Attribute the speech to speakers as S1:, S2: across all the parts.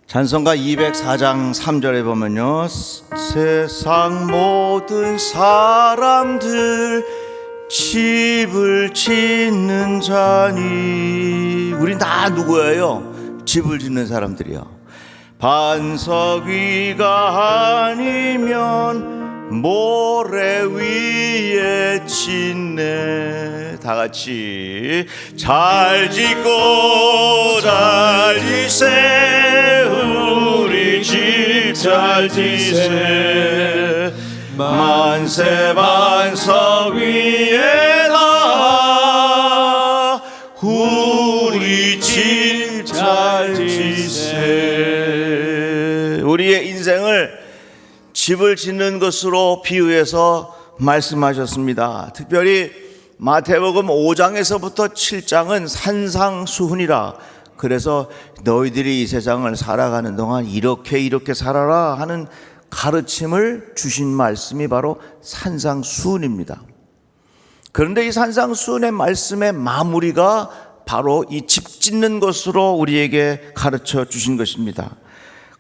S1: 찬송가 204장 3절에 보면요, 세상 모든 사람들 집을 짓는 자니, 우린 다 누구예요? 집을 짓는 사람들이요. 반석 위가 아니면 모래 위에 짓네. 다 같이 잘 짓고 잘 지세, 우리 집 잘 지세. 만세 반석 위에다 우리 집 잘 지세. 우리의 인생을 집을 짓는 것으로 비유해서 말씀하셨습니다. 특별히 마태복음 5장에서부터 7장은 산상수훈이라, 그래서 너희들이 이 세상을 살아가는 동안 이렇게 살아라 하는 가르침을 주신 말씀이 바로 산상수훈입니다. 그런데 이 산상수훈의 말씀의 마무리가 바로 이 집 짓는 것으로 우리에게 가르쳐 주신 것입니다.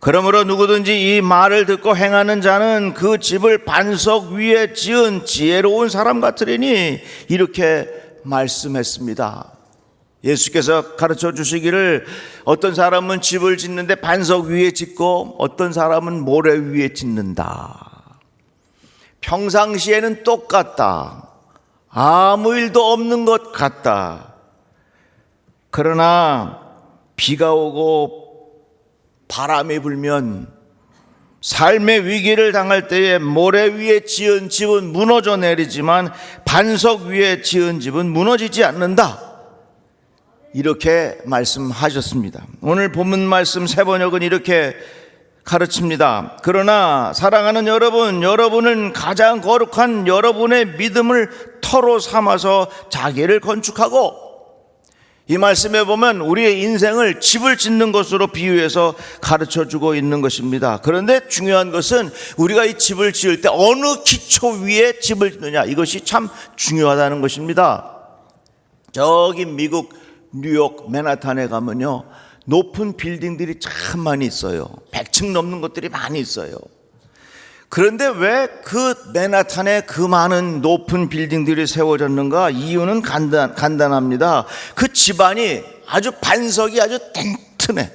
S1: 그러므로 누구든지 이 말을 듣고 행하는 자는 그 집을 반석 위에 지은 지혜로운 사람 같으리니, 이렇게 말씀했습니다. 예수께서 가르쳐 주시기를 어떤 사람은 집을 짓는데 반석 위에 짓고 어떤 사람은 모래 위에 짓는다. 평상시에는 똑같다. 아무 일도 없는 것 같다. 그러나 비가 오고 바람이 불면, 삶의 위기를 당할 때에 모래 위에 지은 집은 무너져 내리지만 반석 위에 지은 집은 무너지지 않는다. 이렇게 말씀하셨습니다. 오늘 본문 말씀 세 번역은 이렇게 가르칩니다. 그러나 사랑하는 여러분, 여러분은 가장 거룩한 여러분의 믿음을 터로 삼아서 자기를 건축하고, 이 말씀에 보면 우리의 인생을 집을 짓는 것으로 비유해서 가르쳐주고 있는 것입니다. 그런데 중요한 것은 우리가 이 집을 지을 때 어느 기초 위에 집을 짓느냐, 이것이 참 중요하다는 것입니다. 저기 미국 뉴욕 맨하탄에 가면요, 높은 빌딩들이 참 많이 있어요. 100층 넘는 것들이 많이 있어요. 그런데 왜 그 맨하탄에 그 많은 높은 빌딩들이 세워졌는가? 이유는 간단합니다. 그 집안이 아주 반석이 아주 튼튼해.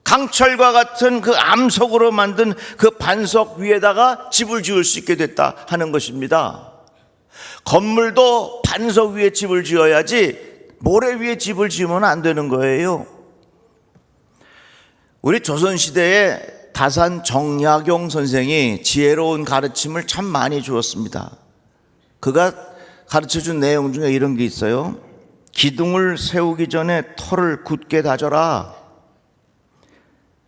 S1: 강철과 같은 그 암석으로 만든 그 반석 위에다가 집을 지을 수 있게 됐다 하는 것입니다. 건물도 반석 위에 집을 지어야지 모래 위에 집을 지으면 안 되는 거예요. 우리 조선시대에 다산 정약용 선생이 지혜로운 가르침을 참 많이 주었습니다. 그가 가르쳐준 내용 중에 이런 게 있어요. 기둥을 세우기 전에 터를 굳게 다져라.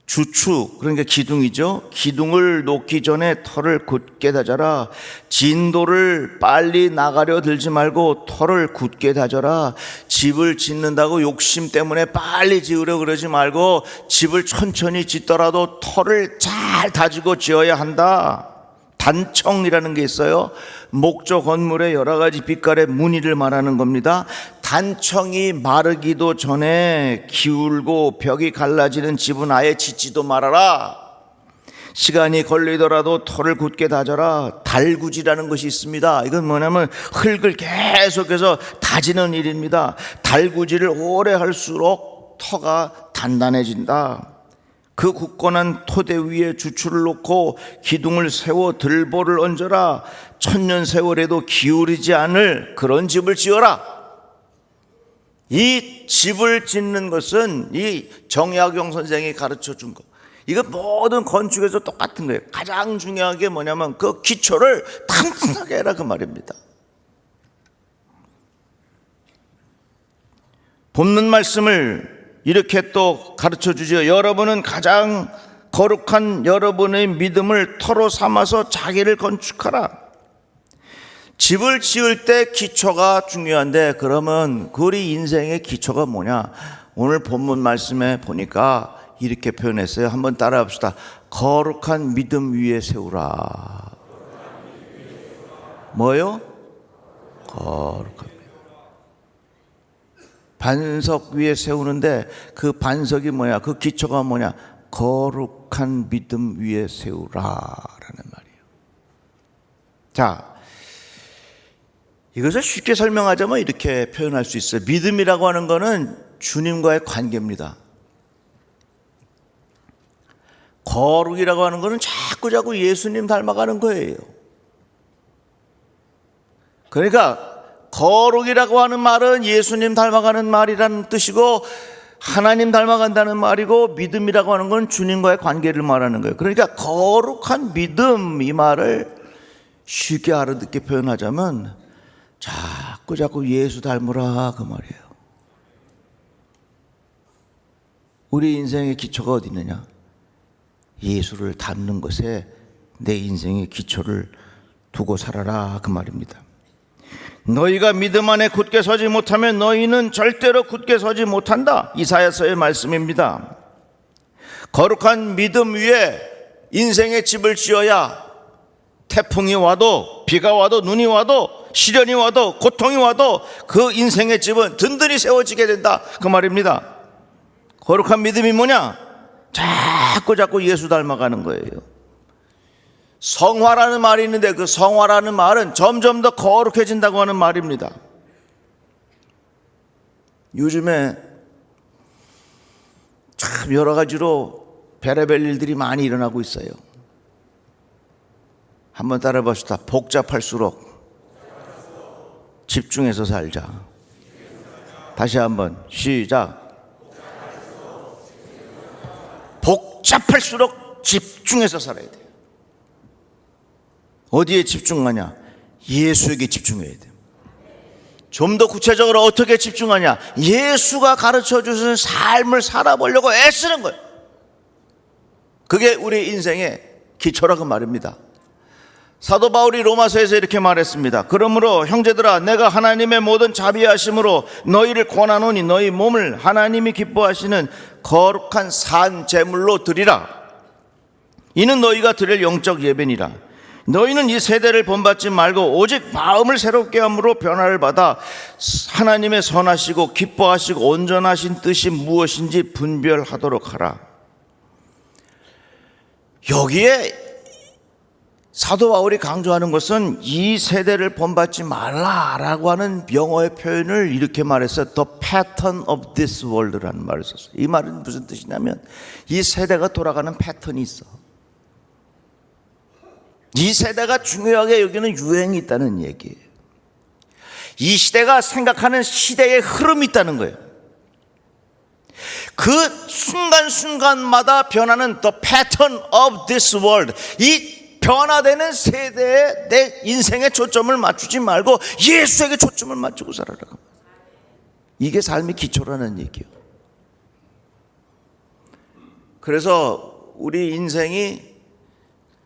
S1: 주추, 그러니까 기둥이죠. 기둥을 놓기 전에 터를 굳게 다져라. 진도를 빨리 나가려 들지 말고 터를 굳게 다져라. 집을 짓는다고 욕심 때문에 빨리 지으려 그러지 말고 집을 천천히 짓더라도 터를 잘 다지고 지어야 한다. 단청이라는 게 있어요. 목조 건물의 여러 가지 빛깔의 무늬를 말하는 겁니다. 단청이 마르기도 전에 기울고 벽이 갈라지는 집은 아예 짓지도 말아라. 시간이 걸리더라도 터를 굳게 다져라. 달구지라는 것이 있습니다. 이건 뭐냐면 흙을 계속해서 다지는 일입니다. 달구지를 오래 할수록 터가 단단해진다. 그 굳건한 토대 위에 주추를 놓고 기둥을 세워 들보를 얹어라. 천년 세월에도 기울이지 않을 그런 집을 지어라. 이 집을 짓는 것은 이 정약용 선생이 가르쳐 준 것, 이거 모든 건축에서 똑같은 거예요. 가장 중요한 게 뭐냐면 그 기초를 튼튼하게 해라, 그 말입니다. 본문 말씀을 이렇게 또 가르쳐 주죠. 여러분은 가장 거룩한 여러분의 믿음을 터로 삼아서 자기를 건축하라. 집을 지을 때 기초가 중요한데, 그러면 우리 인생의 기초가 뭐냐? 오늘 본문 말씀에 보니까 이렇게 표현했어요. 한번 따라 합시다. 거룩한 믿음 위에 세우라. 뭐요? 거룩한 믿음. 반석 위에 세우는데 그 반석이 뭐야? 그 기초가 뭐냐? 거룩한 믿음 위에 세우라라는 말이에요. 자, 이것을 쉽게 설명하자면 이렇게 표현할 수 있어요. 믿음이라고 하는 것은 주님과의 관계입니다. 거룩이라고 하는 것은 자꾸 예수님 닮아가는 거예요. 그러니까 거룩이라고 하는 말은 예수님 닮아가는 말이라는 뜻이고, 하나님 닮아간다는 말이고, 믿음이라고 하는 건 주님과의 관계를 말하는 거예요. 그러니까 거룩한 믿음, 이 말을 쉽게 알아듣게 표현하자면 자꾸 예수 닮으라, 그 말이에요. 우리 인생의 기초가 어디 있느냐? 예수를 닮는 것에 내 인생의 기초를 두고 살아라, 그 말입니다. 너희가 믿음 안에 굳게 서지 못하면 너희는 절대로 굳게 서지 못한다. 이사야서의 말씀입니다. 거룩한 믿음 위에 인생의 집을 지어야 태풍이 와도, 비가 와도, 눈이 와도, 시련이 와도, 고통이 와도 그 인생의 집은 든든히 세워지게 된다, 그 말입니다. 거룩한 믿음이 뭐냐? 자꾸 예수 닮아가는 거예요. 성화라는 말이 있는데 그 성화라는 말은 점점 더 거룩해진다고 하는 말입니다. 요즘에 참 여러 가지로 별의별 일들이 많이 일어나고 있어요. 한번 따라해 봅시다. 복잡할수록 집중해서 살자. 다시 한번 시작. 복잡할수록 집중해서 살아야 돼요. 어디에 집중하냐? 예수에게 집중해야 돼요. 좀 더 구체적으로 어떻게 집중하냐? 예수가 가르쳐 주신 삶을 살아보려고 애쓰는 거예요. 그게 우리 인생의 기초라고 말입니다. 사도 바울이 로마서에서 이렇게 말했습니다. 그러므로 형제들아, 내가 하나님의 모든 자비하심으로 너희를 권하노니 너희 몸을 하나님이 기뻐하시는 거룩한 산 제물로 드리라. 이는 너희가 드릴 영적 예배니라. 너희는 이 세대를 본받지 말고 오직 마음을 새롭게 함으로 변화를 받아 하나님의 선하시고 기뻐하시고 온전하신 뜻이 무엇인지 분별하도록 하라. 여기에 사도 바울이 강조하는 것은 이 세대를 본받지 말라라고 하는 영어의 표현을 이렇게 말했어요. The pattern of this world라는 말을 썼어요. 이 말은 무슨 뜻이냐면 이 세대가 돌아가는 패턴이 있어. 이 세대가 중요하게 여기는 유행이 있다는 얘기예요. 이 시대가 생각하는 시대의 흐름이 있다는 거예요. 그 순간순간마다 변하는 the pattern of this world, 이 변화되는 세대에 내 인생의 초점을 맞추지 말고 예수에게 초점을 맞추고 살아라. 이게 삶의 기초라는 얘기예요. 그래서 우리 인생이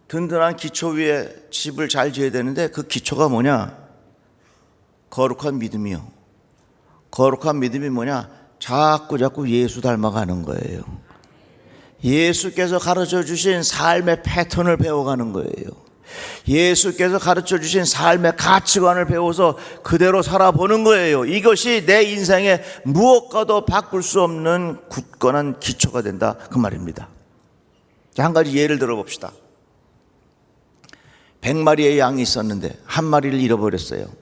S1: 든든한 기초 위에 집을 잘 지어야 되는데 그 기초가 뭐냐? 거룩한 믿음이요. 거룩한 믿음이 뭐냐? 자꾸 예수 닮아가는 거예요. 예수께서 가르쳐 주신 삶의 패턴을 배워가는 거예요. 예수께서 가르쳐 주신 삶의 가치관을 배워서 그대로 살아보는 거예요. 이것이 내 인생의 무엇과도 바꿀 수 없는 굳건한 기초가 된다, 그 말입니다. 자, 한 가지 예를 들어봅시다. 100마리의 양이 있었는데 한 마리를 잃어버렸어요.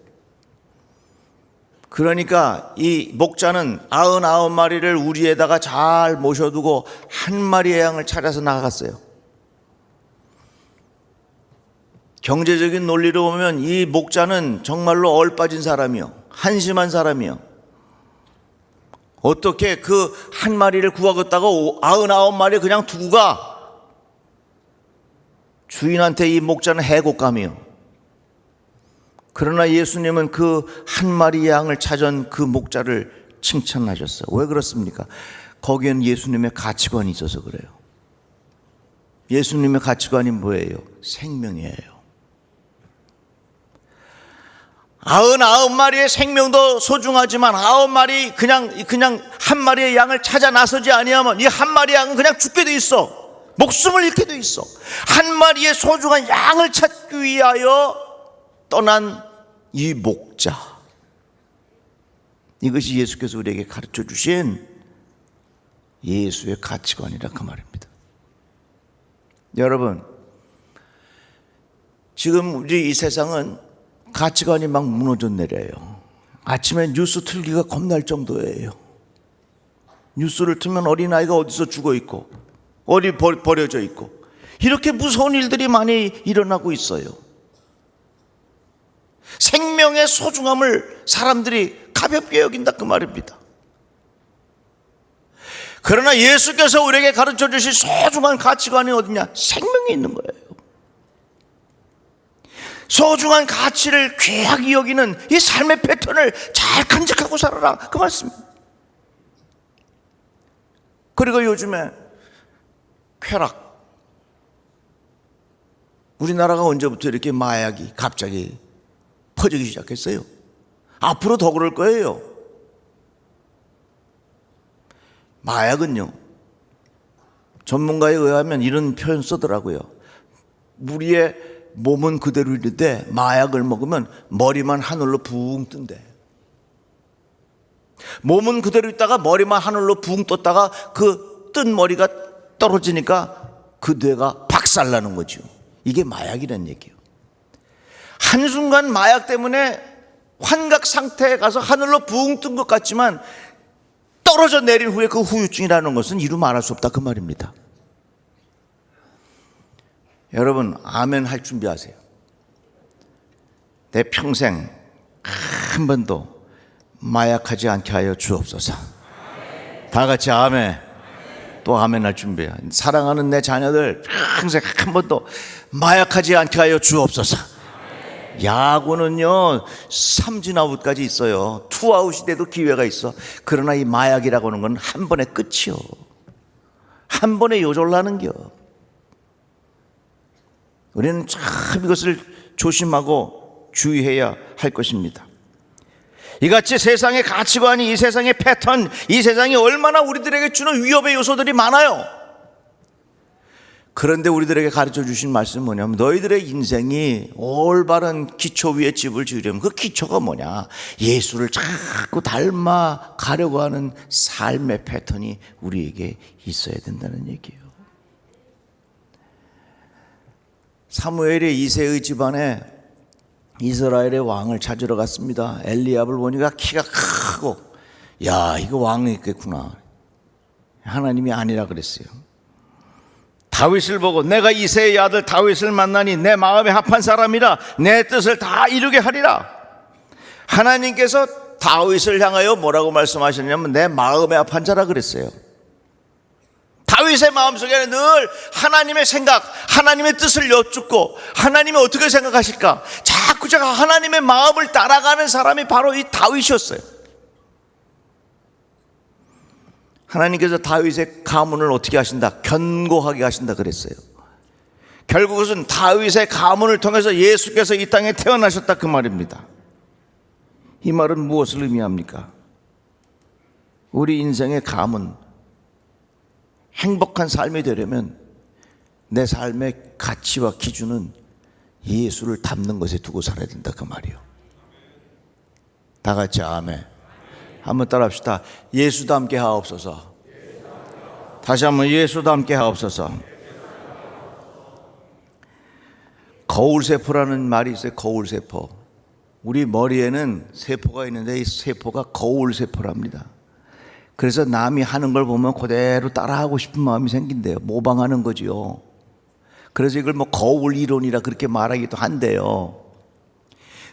S1: 그러니까 이 목자는 99마리를 우리에다가 잘 모셔두고 한 마리의 양을 찾아서 나갔어요. 경제적인 논리로 보면 이 목자는 정말로 얼빠진 사람이요, 한심한 사람이요. 어떻게 그 한 마리를 구하겠다고 99마리 그냥 두고 가? 주인한테 이 목자는 해곡감이요. 그러나 예수님은 그 한 마리 양을 찾은 그 목자를 칭찬하셨어요. 왜 그렇습니까? 거기에는 예수님의 가치관이 있어서 그래요. 예수님의 가치관이 뭐예요? 생명이에요. 99마리의 생명도 소중하지만 9마리 그냥 한 마리의 양을 찾아 나서지 아니하면 이 한 마리 양은 그냥 죽게 돼 있어. 목숨을 잃게 돼 있어. 한 마리의 소중한 양을 찾기 위하여 떠난 이 목자. 이것이 예수께서 우리에게 가르쳐 주신 예수의 가치관이라 그 말입니다. 여러분, 지금 우리 이 세상은 가치관이 막 무너져 내려요. 아침에 뉴스 틀기가 겁날 정도예요. 뉴스를 틀면 어린아이가 어디서 죽어 있고 어디 버려져 있고 이렇게 무서운 일들이 많이 일어나고 있어요. 생명의 소중함을 사람들이 가볍게 여긴다 그 말입니다. 그러나 예수께서 우리에게 가르쳐 주신 소중한 가치관이 어디냐? 생명이 있는 거예요. 소중한 가치를 귀하게 여기는 이 삶의 패턴을 잘 간직하고 살아라 그 말씀입니다. 그리고 요즘에 쾌락, 우리나라가 언제부터 이렇게 마약이 갑자기 퍼지기 시작했어요? 앞으로 더 그럴 거예요. 마약은요, 전문가에 의하면 이런 표현 쓰더라고요. 우리의 몸은 그대로 있는데 마약을 먹으면 머리만 하늘로 붕 뜬대. 몸은 그대로 있다가 머리만 하늘로 붕 떴다가 그 뜬 머리가 떨어지니까 그 뇌가 박살나는 거죠. 이게 마약이라는 얘기예요. 한순간 마약 때문에 환각 상태에 가서 하늘로 붕 뜬 것 같지만 떨어져 내린 후에 그 후유증이라는 것은 이루 말할 수 없다 그 말입니다. 여러분, 아멘 할 준비하세요. 내 평생 한 번도 마약하지 않게 하여 주옵소서. 다 같이 아멘. 또 아멘 할 준비야. 사랑하는 내 자녀들 평생 한 번도 마약하지 않게 하여 주옵소서. 야구는요, 삼진아웃까지 있어요. 투아웃이 돼도 기회가 있어. 그러나 이 마약이라고 하는 건 한 번의 끝이요. 한 번에 요절나는겨. 우리는 참 이것을 조심하고 주의해야 할 것입니다. 이같이 세상의 가치관이, 이 세상의 패턴, 이 세상이 얼마나 우리들에게 주는 위협의 요소들이 많아요. 그런데 우리들에게 가르쳐 주신 말씀은 뭐냐면, 너희들의 인생이 올바른 기초 위에 집을 지으려면 그 기초가 뭐냐? 예수를 자꾸 닮아 가려고 하는 삶의 패턴이 우리에게 있어야 된다는 얘기예요. 사무엘이 이새의 집안에 이스라엘의 왕을 찾으러 갔습니다. 엘리압을 보니까 키가 크고, 야, 이거 왕이 있겠구나. 하나님이 아니라 그랬어요. 다윗을 보고, 내가 이새의 아들 다윗을 만나니 내 마음에 합한 사람이라 내 뜻을 다 이루게 하리라. 하나님께서 다윗을 향하여 뭐라고 말씀하셨냐면 내 마음에 합한 자라 그랬어요. 다윗의 마음속에는 늘 하나님의 생각, 하나님의 뜻을 여쭙고 하나님이 어떻게 생각하실까? 자꾸 제가 하나님의 마음을 따라가는 사람이 바로 이 다윗이었어요. 하나님께서 다윗의 가문을 어떻게 하신다? 견고하게 하신다 그랬어요. 결국은 다윗의 가문을 통해서 예수께서 이 땅에 태어나셨다 그 말입니다. 이 말은 무엇을 의미합니까? 우리 인생의 가문, 행복한 삶이 되려면 내 삶의 가치와 기준은 예수를 닮는 것에 두고 살아야 된다 그 말이에요. 다 같이 아멘. 한번 따라 합시다. 예수 닮게 하옵소서. 다시 한번 예수 닮게 하옵소서. 거울세포라는 말이 있어요. 거울세포. 우리 머리에는 세포가 있는데 이 세포가 거울세포랍니다. 그래서 남이 하는 걸 보면 그대로 따라하고 싶은 마음이 생긴대요. 모방하는 거지요. 그래서 이걸 뭐 거울 이론이라 그렇게 말하기도 한데요.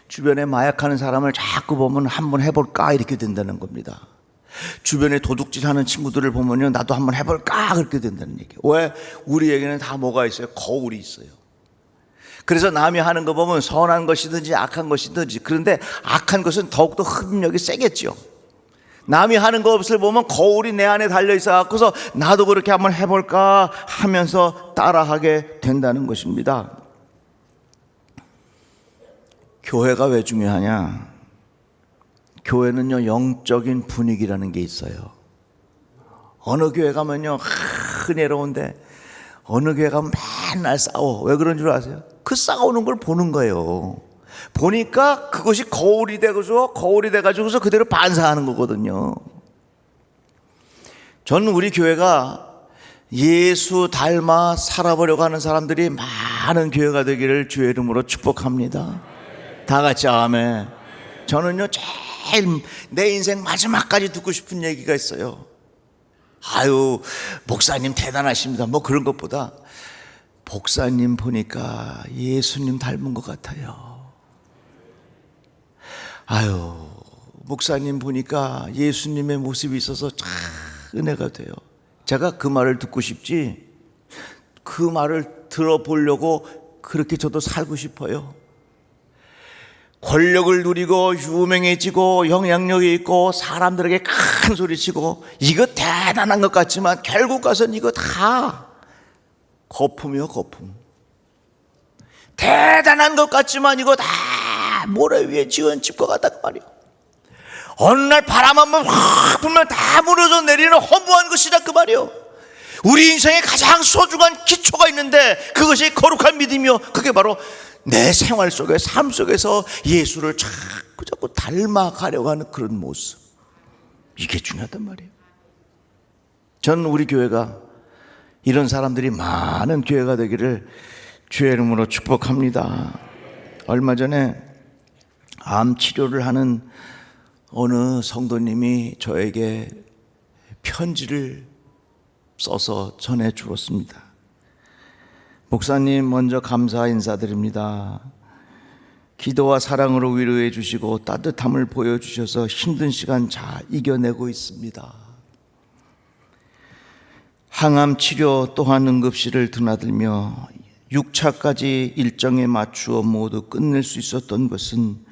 S1: 주변에 마약하는 사람을 자꾸 보면 한번 해볼까 이렇게 된다는 겁니다. 주변에 도둑질하는 친구들을 보면요, 나도 한번 해볼까 그렇게 된다는 얘기예요. 왜? 우리에게는 다 뭐가 있어요? 거울이 있어요. 그래서 남이 하는 거 보면 선한 것이든지 악한 것이든지, 그런데 악한 것은 더욱더 흡입력이 세겠죠. 남이 하는 것을 보면 거울이 내 안에 달려있어 갖고서 나도 그렇게 한번 해볼까 하면서 따라하게 된다는 것입니다. 교회가 왜 중요하냐? 교회는요, 영적인 분위기라는 게 있어요. 어느 교회 가면요, 은혜로운데 어느 교회 가면 맨날 싸워. 왜 그런 줄 아세요? 그 싸우는 걸 보는 거예요. 보니까 그것이 거울이 돼가지고서 그대로 반사하는 거거든요. 저는 우리 교회가 예수 닮아 살아보려고 하는 사람들이 많은 교회가 되기를 주의 이름으로 축복합니다. 다 같이 아멘. 저는요, 제일 내 인생 마지막까지 듣고 싶은 얘기가 있어요. 아유, 목사님 대단하십니다. 뭐 그런 것보다 목사님 보니까 예수님 닮은 것 같아요. 아유, 목사님 보니까 예수님의 모습이 있어서 참 은혜가 돼요. 제가 그 말을 듣고 싶지, 그 말을 들어보려고 그렇게 저도 살고 싶어요. 권력을 누리고 유명해지고 영향력이 있고 사람들에게 큰 소리치고 이거 대단한 것 같지만 결국 가서는 이거 다 거품이요, 거품. 대단한 것 같지만 이거 다 모래 위에 지은 집과 같단 말이에요. 어느 날 바람 한번 확 불면 다 무너져 내리는 허무한 것이다, 그 말이에요. 우리 인생에 가장 소중한 기초가 있는데 그것이 거룩한 믿음이요, 그게 바로 내 생활 속에, 삶 속에서 예수를 자꾸 닮아가려고 하는 그런 모습, 이게 중요하단 말이에요. 저는 우리 교회가 이런 사람들이 많은 교회가 되기를 주의 이름으로 축복합니다. 얼마 전에 암 치료를 하는 어느 성도님이 저에게 편지를 써서 전해 주었습니다. 목사님, 먼저 감사 인사드립니다. 기도와 사랑으로 위로해 주시고 따뜻함을 보여주셔서 힘든 시간 잘 이겨내고 있습니다. 항암 치료 또한 응급실을 드나들며 6차까지 일정에 맞추어 모두 끝낼 수 있었던 것은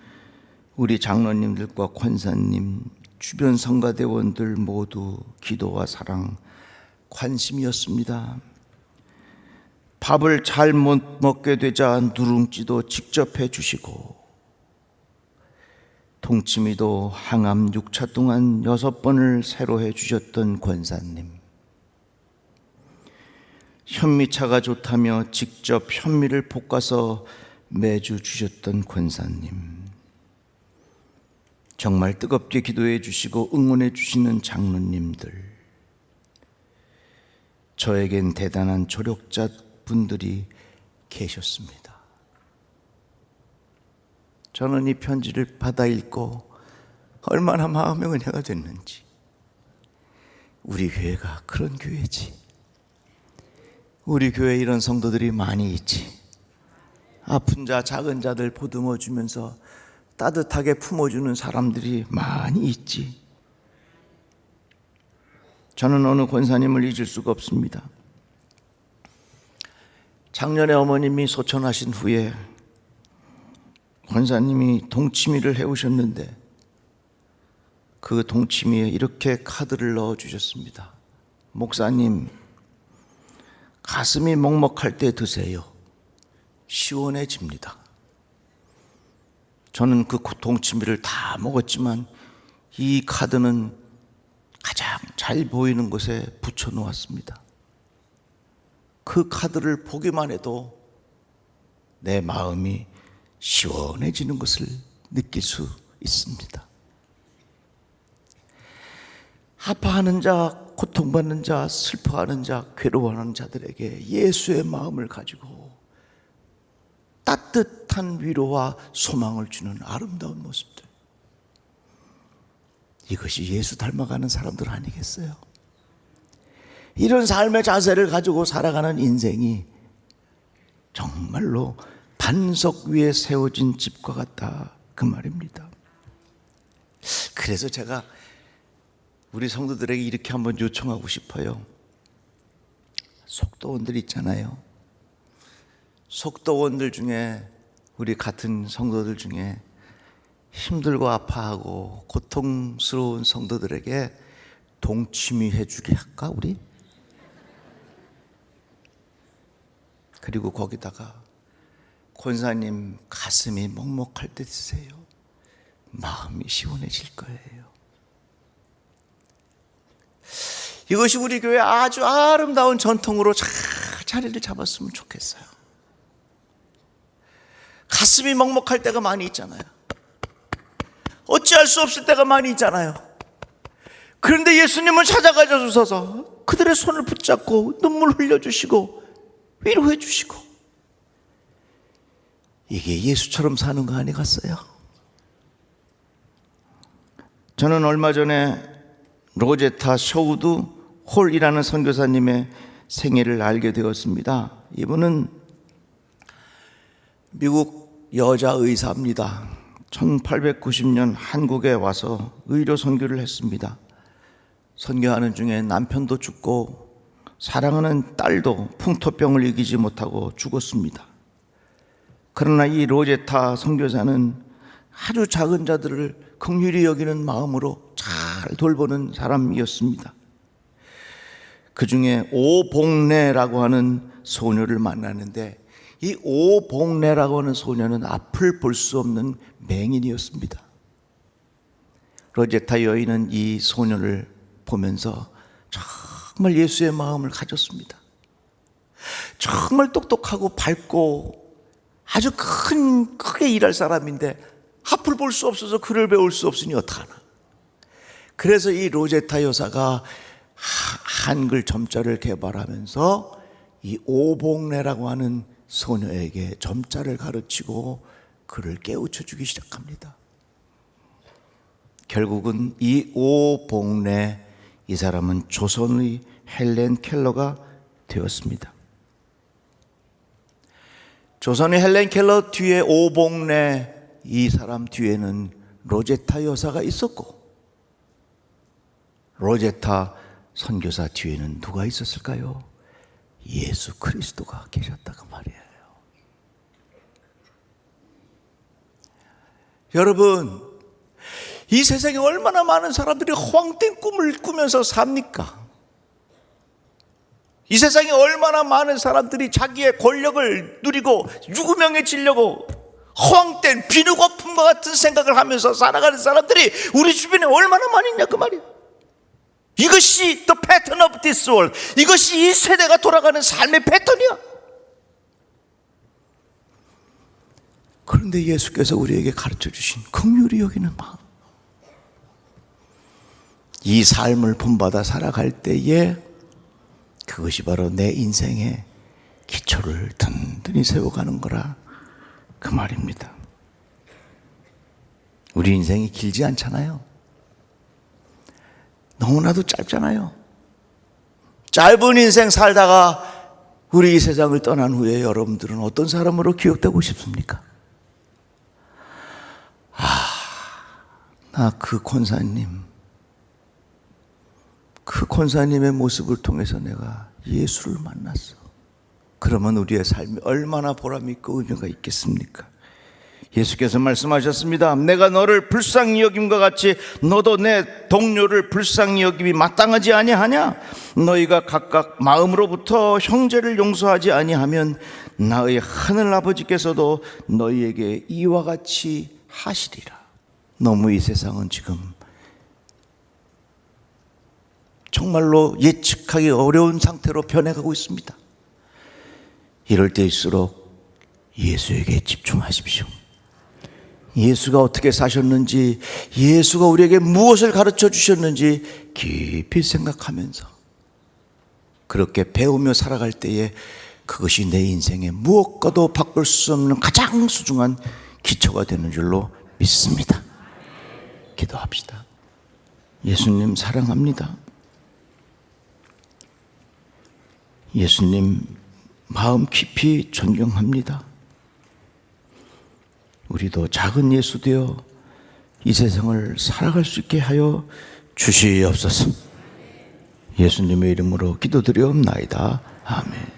S1: 우리 장로님들과 권사님, 주변 성가대원들 모두 기도와 사랑, 관심이었습니다. 밥을 잘 못 먹게 되자 누룽지도 직접 해주시고, 동치미도 항암 6차 동안 6번을 새로 해주셨던 권사님, 현미차가 좋다며 직접 현미를 볶아서 매주 주셨던 권사님, 정말 뜨겁게 기도해 주시고 응원해 주시는 장로님들, 저에겐 대단한 조력자 분들이 계셨습니다. 저는 이 편지를 받아 읽고 얼마나 마음의 은혜가 됐는지. 우리 교회가 그런 교회지. 우리 교회에 이런 성도들이 많이 있지. 아픈 자, 작은 자들 보듬어 주면서 따뜻하게 품어주는 사람들이 많이 있지. 저는 어느 권사님을 잊을 수가 없습니다. 작년에 어머님이 소천하신 후에 권사님이 동치미를 해오셨는데 그 동치미에 이렇게 카드를 넣어주셨습니다. 목사님, 가슴이 먹먹할 때 드세요. 시원해집니다. 저는 그 동치미를 다 먹었지만 이 카드는 가장 잘 보이는 곳에 붙여 놓았습니다. 그 카드를 보기만 해도 내 마음이 시원해지는 것을 느낄 수 있습니다. 아파하는 자, 고통받는 자, 슬퍼하는 자, 괴로워하는 자들에게 예수의 마음을 가지고 따뜻한 위로와 소망을 주는 아름다운 모습들, 이것이 예수 닮아가는 사람들 아니겠어요? 이런 삶의 자세를 가지고 살아가는 인생이 정말로 반석 위에 세워진 집과 같다, 그 말입니다. 그래서 제가 우리 성도들에게 이렇게 한번 요청하고 싶어요. 속도원들 있잖아요. 속도원들 중에, 우리 같은 성도들 중에 힘들고 아파하고 고통스러운 성도들에게 동치미 해주게 할까, 우리? 그리고 거기다가 권사님, 가슴이 먹먹할 때 드세요. 마음이 시원해질 거예요. 이것이 우리 교회 아주 아름다운 전통으로 잘 자리를 잡았으면 좋겠어요. 가슴이 먹먹할 때가 많이 있잖아요. 어찌할 수 없을 때가 많이 있잖아요. 그런데 예수님은 찾아가 주셔서 그들의 손을 붙잡고 눈물 흘려주시고 위로해 주시고, 이게 예수처럼 사는 거 아니겠어요? 저는 얼마 전에 로제타 셔우드 홀이라는 선교사님의 생애를 알게 되었습니다. 이분은 미국 여자 의사입니다. 1890년 한국에 와서 의료 선교를 했습니다. 선교하는 중에 남편도 죽고 사랑하는 딸도 풍토병을 이기지 못하고 죽었습니다. 그러나 이 로제타 선교사는 아주 작은 자들을 긍휼히 여기는 마음으로 잘 돌보는 사람이었습니다. 그 중에 오복래라고 하는 소녀를 만나는데, 이 오복래라고 하는 소녀는 앞을 볼 수 없는 맹인이었습니다. 로제타 여인은 이 소녀를 보면서 정말 예수의 마음을 가졌습니다. 정말 똑똑하고 밝고 아주 크게 일할 사람인데 앞을 볼 수 없어서 글을 배울 수 없으니 어떡하나. 그래서 이 로제타 여사가 한글 점자를 개발하면서 이 오복래라고 하는 소녀에게 점자를 가르치고 그를 깨우쳐 주기 시작합니다. 결국은 이 오복래, 이 사람은 조선의 헬렌 켈러가 되었습니다. 조선의 헬렌 켈러 뒤에 오복래, 이 사람 뒤에는 로제타 여사가 있었고, 로제타 선교사 뒤에는 누가 있었을까요? 예수 그리스도가 계셨다고 말이에요. 여러분, 이 세상에 얼마나 많은 사람들이 헛된 꿈을 꾸면서 삽니까? 이 세상에 얼마나 많은 사람들이 자기의 권력을 누리고 유구명해지려고 헛된 비누거품과 같은 생각을 하면서 살아가는 사람들이 우리 주변에 얼마나 많이 있냐 그 말이에요. 이것이 the pattern of this world, 이것이 이 세대가 돌아가는 삶의 패턴이야. 그런데 예수께서 우리에게 가르쳐 주신 긍휼히 여기는 마음, 이 삶을 본받아 살아갈 때에 그것이 바로 내 인생의 기초를 든든히 세워가는 거라 그 말입니다. 우리 인생이 길지 않잖아요. 너무나도 짧잖아요. 짧은 인생 살다가 우리 이 세상을 떠난 후에 여러분들은 어떤 사람으로 기억되고 싶습니까? 나 그 권사님의 모습을 통해서 내가 예수를 만났어. 그러면 우리의 삶이 얼마나 보람있고 의미가 있겠습니까? 예수께서 말씀하셨습니다. 내가 너를 불쌍히 여김과 같이 너도 내 동료를 불쌍히 여김이 마땅하지 아니하냐? 너희가 각각 마음으로부터 형제를 용서하지 아니하면 나의 하늘 아버지께서도 너희에게 이와 같이 하시리라. 너무 이 세상은 지금 정말로 예측하기 어려운 상태로 변해가고 있습니다. 이럴 때일수록 예수에게 집중하십시오. 예수가 어떻게 사셨는지, 예수가 우리에게 무엇을 가르쳐 주셨는지 깊이 생각하면서 그렇게 배우며 살아갈 때에 그것이 내 인생에 무엇과도 바꿀 수 없는 가장 소중한 기초가 되는 줄로 믿습니다. 기도합시다. 예수님 사랑합니다. 예수님 마음 깊이 존경합니다. 우리도 작은 예수 되어 이 세상을 살아갈 수 있게 하여 주시옵소서. 예수님의 이름으로 기도드리옵나이다. 아멘.